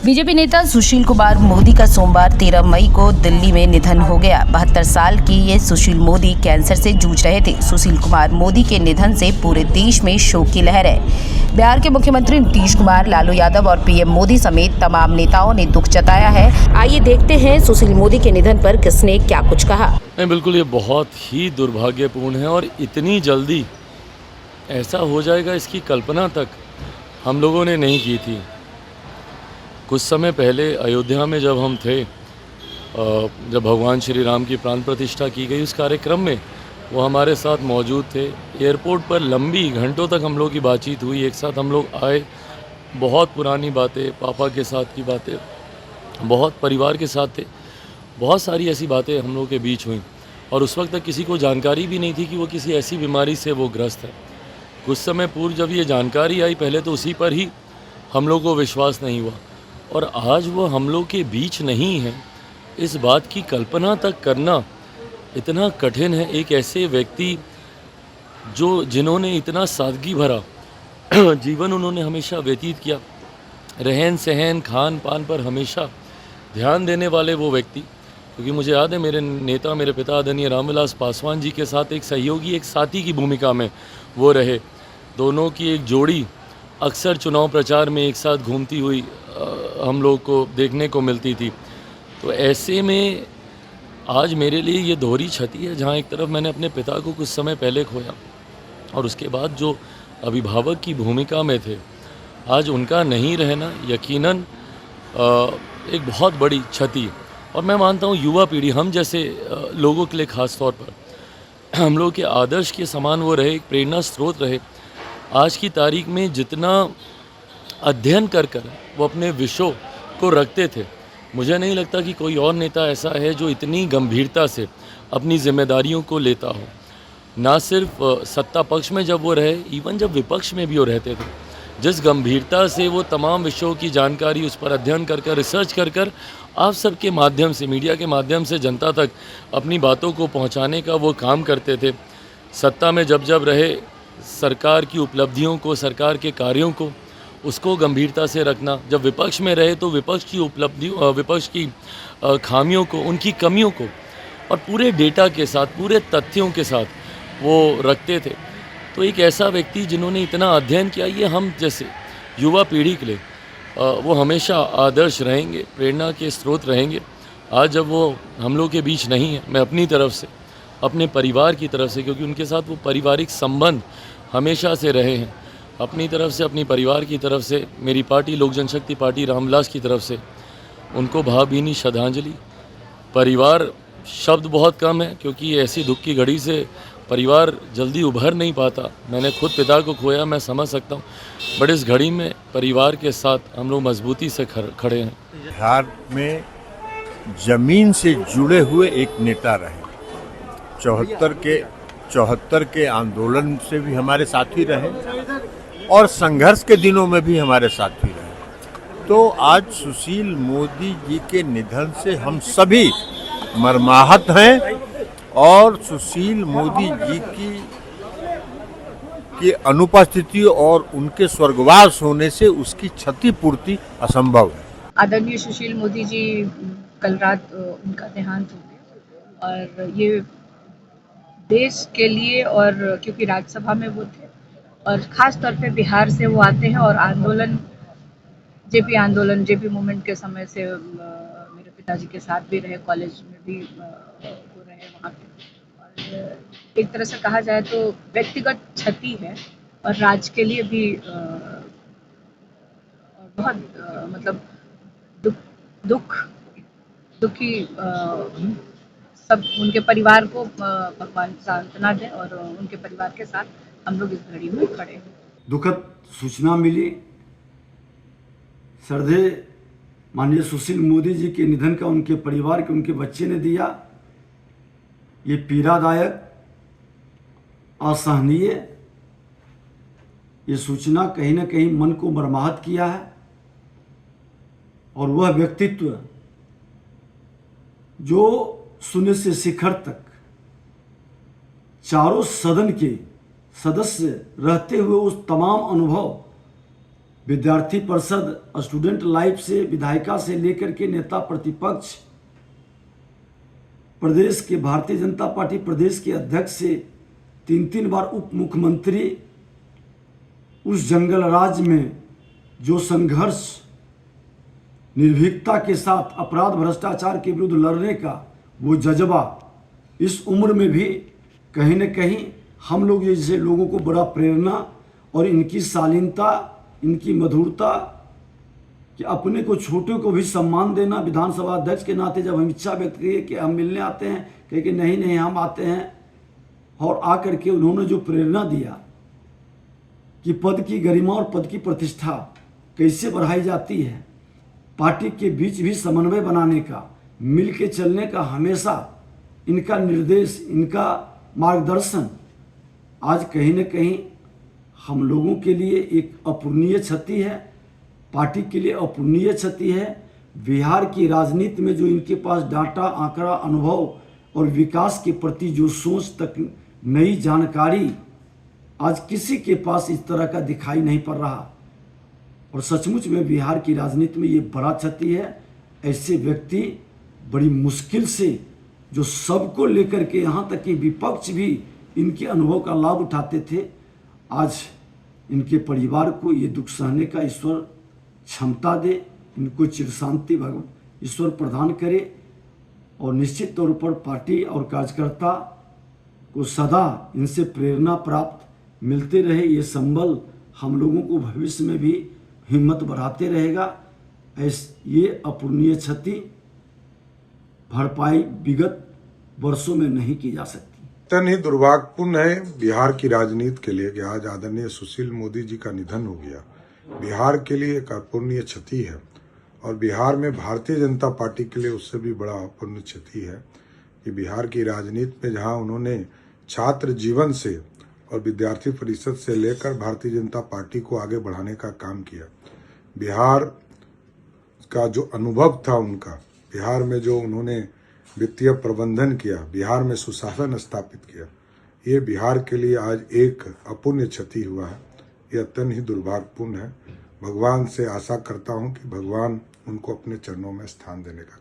BJP नेता सुशील कुमार मोदी का सोमवार 13 मई को दिल्ली में निधन हो गया। 72 साल की ये सुशील मोदी कैंसर से जूझ रहे थे। सुशील कुमार मोदी के निधन से पूरे देश में शोक की लहर है। बिहार के मुख्यमंत्री नीतीश कुमार, लालू यादव और पीएम मोदी समेत तमाम नेताओं ने दुख जताया है। आइए देखते हैं सुशील मोदी के निधन पर किसने क्या कुछ कहा। नहीं, बिल्कुल ये बहुत ही दुर्भाग्यपूर्ण है और इतनी जल्दी ऐसा हो जाएगा इसकी कल्पना तक हम लोगों ने नहीं की थी। कुछ समय पहले अयोध्या में जब हम थे, जब भगवान श्री राम की प्राण प्रतिष्ठा की गई, उस कार्यक्रम में वो हमारे साथ मौजूद थे। एयरपोर्ट पर लंबी घंटों तक हम लोग की बातचीत हुई, एक साथ हम लोग आए, बहुत पुरानी बातें, पापा के साथ की बातें, बहुत परिवार के साथ थे, बहुत सारी ऐसी बातें हम लोग के बीच हुई। और उस वक्त तक किसी को जानकारी भी नहीं थी कि वो किसी ऐसी बीमारी से वो ग्रस्त है। कुछ समय पूर्व जब ये जानकारी आई, पहले तो उसी पर ही हम लोग को विश्वास नहीं हुआ, और आज वो हम लोग के बीच नहीं है, इस बात की कल्पना तक करना इतना कठिन है। एक ऐसे व्यक्ति जिन्होंने इतना सादगी भरा जीवन उन्होंने हमेशा व्यतीत किया, रहन सहन खान पान पर हमेशा ध्यान देने वाले वो व्यक्ति। क्योंकि मुझे याद है मेरे नेता, मेरे पिता आदरणीय रामविलास पासवान जी के साथ एक सहयोगी, एक साथी की भूमिका में वो रहे। दोनों की एक जोड़ी अक्सर चुनाव प्रचार में एक साथ घूमती हुई हम लोग को देखने को मिलती थी। तो ऐसे में आज मेरे लिए ये दोहरी क्षति है, जहाँ एक तरफ मैंने अपने पिता को कुछ समय पहले खोया और उसके बाद जो अभिभावक की भूमिका में थे, आज उनका नहीं रहना यकीनन एक बहुत बड़ी क्षति। और मैं मानता हूँ युवा पीढ़ी, हम जैसे लोगों के लिए ख़ास तौर पर हम लोग के आदर्श के समान वो रहे, एक प्रेरणा स्रोत रहे। आज की तारीख में जितना अध्ययन कर वो अपने विषयों को रखते थे, मुझे नहीं लगता कि कोई और नेता ऐसा है जो इतनी गंभीरता से अपनी जिम्मेदारियों को लेता हो। ना सिर्फ सत्ता पक्ष में जब वो रहे, इवन जब विपक्ष में भी वो रहते थे, जिस गंभीरता से वो तमाम विषयों की जानकारी, उस पर अध्ययन कर रिसर्च कर आप सबके माध्यम से, मीडिया के माध्यम से जनता तक अपनी बातों को पहुंचाने का वो काम करते थे। सत्ता में जब रहे, सरकार की उपलब्धियों को, सरकार के कार्यों को, उसको गंभीरता से रखना। जब विपक्ष में रहे तो विपक्ष की उपलब्धियों, विपक्ष की खामियों को, उनकी कमियों को और पूरे डेटा के साथ, पूरे तथ्यों के साथ वो रखते थे। तो एक ऐसा व्यक्ति जिन्होंने इतना अध्ययन किया, ये हम जैसे युवा पीढ़ी के लिए वो हमेशा आदर्श रहेंगे, प्रेरणा के स्रोत रहेंगे। आज जब वो हम लोग के बीच नहीं है, मैं अपनी तरफ से, अपने परिवार की तरफ से, क्योंकि उनके साथ वो पारिवारिक संबंध हमेशा से रहे हैं, अपनी तरफ से, अपनी परिवार की तरफ से, मेरी पार्टी लोक जनशक्ति पार्टी रामविलास की तरफ से उनको भावभीनी श्रद्धांजलि। परिवार शब्द बहुत कम है, क्योंकि ऐसी दुख की घड़ी से परिवार जल्दी उभर नहीं पाता। मैंने खुद पिता को खोया, मैं समझ सकता हूँ, बट इस घड़ी में परिवार के साथ हम लोग मजबूती से खड़े हैं। बिहार में जमीन से जुड़े हुए एक नेता रहे। 74 के आंदोलन से भी हमारे साथी रहे और संघर्ष के दिनों में भी हमारे साथी रहे। तो आज सुशील मोदी जी के निधन से हम सभी मर्माहत हैं और सुशील मोदी जी की अनुपस्थिति और उनके स्वर्गवास होने से उसकी क्षतिपूर्ति असंभव है। आदरणीय सुशील मोदी जी, कल रात उनका देहांत हो गया और ये देश के लिए, और क्योंकि राज्यसभा में वो थे और ख़ास तौर पे बिहार से वो आते हैं और आंदोलन, जेपी मूवमेंट के समय से मेरे पिताजी के साथ भी रहे, कॉलेज में भी वो रहे वहाँ पे। और एक तरह से कहा जाए तो व्यक्तिगत क्षति है और राज्य के लिए भी बहुत मतलब दुखी सब उनके परिवार को भगवान सांत्वना दें और उनके परिवार के साथ हम लोग इस घड़ी में खड़े हैं। दुखद सूचना मिली श्रद्धेय माननीय सुशील मोदी जी के निधन का उनके परिवार के, उनके बच्चे ने दिया। ये पीड़ादायक, असहनीय ये सूचना कहीं न कहीं मन को मर्माहत किया है। और वह व्यक्तित्व जो शून्य से शिखर तक चारों सदन के सदस्य रहते हुए उस तमाम अनुभव विद्यार्थी परिषद, स्टूडेंट लाइफ से विधायिका से लेकर के नेता प्रतिपक्ष, प्रदेश के भारतीय जनता पार्टी प्रदेश के अध्यक्ष से 3 बार उप मुख्यमंत्री, उस जंगल राज में जो संघर्ष निर्भीकता के साथ अपराध भ्रष्टाचार के विरुद्ध लड़ने का वो जज्बा, इस उम्र में भी कहीं न कहीं हम लोग जैसे लोगों को बड़ा प्रेरणा, और इनकी शालीनता, इनकी मधुरता कि अपने को छोटे को भी सम्मान देना। विधानसभा अध्यक्ष के नाते जब हम इच्छा व्यक्त किए कि हम मिलने आते हैं, कहे कि नहीं हम आते हैं, और आकर के उन्होंने जो प्रेरणा दिया कि पद की गरिमा और पद की प्रतिष्ठा कैसे बढ़ाई जाती है, पार्टी के बीच भी समन्वय बनाने का, मिल के चलने का, हमेशा इनका निर्देश, इनका मार्गदर्शन आज कहीं न कहीं हम लोगों के लिए एक अपूरणीय क्षति है, पार्टी के लिए अपूरणीय क्षति है। बिहार की राजनीति में जो इनके पास डाटा, आंकड़ा, अनुभव और विकास के प्रति जो सोच तक, नई जानकारी आज किसी के पास इस तरह का दिखाई नहीं पड़ रहा, और सचमुच में बिहार की राजनीति में ये बड़ा क्षति है। ऐसे व्यक्ति बड़ी मुश्किल से, जो सबको लेकर के यहाँ तक कि विपक्ष भी इनके अनुभव का लाभ उठाते थे, आज इनके परिवार को ये दुख सहने का ईश्वर क्षमता दे, इनको चिर शांति भगवान ईश्वर प्रदान करे, और निश्चित तौर पर पार्टी और कार्यकर्ता को सदा इनसे प्रेरणा प्राप्त मिलते रहे। ये संबल हम लोगों को भविष्य में भी हिम्मत बढ़ाते रहेगा। ये अपूरणीय क्षति भरपाई विगत वर्षों में नहीं की जा सकती। इतना ही दुर्भाग्यपूर्ण है बिहार की राजनीति के लिए कि आज आदरणीय सुशील मोदी जी का निधन हो गया। बिहार के लिए एक अपूरणीय क्षति है, और बिहार में भारतीय जनता पार्टी के लिए उससे भी बड़ा अपूरणीय क्षति है कि बिहार की राजनीति में जहां उन्होंने छात्र जीवन से और विद्यार्थी परिषद से लेकर भारतीय जनता पार्टी को आगे बढ़ाने का काम किया, बिहार का जो अनुभव था उनका, बिहार में जो उन्होंने वित्तीय प्रबंधन किया, बिहार में सुशासन स्थापित किया, ये बिहार के लिए आज एक अपूर्णीय क्षति हुआ है। ये अत्यंत ही दुर्भाग्यपूर्ण है। भगवान से आशा करता हूँ कि भगवान उनको अपने चरणों में स्थान देने का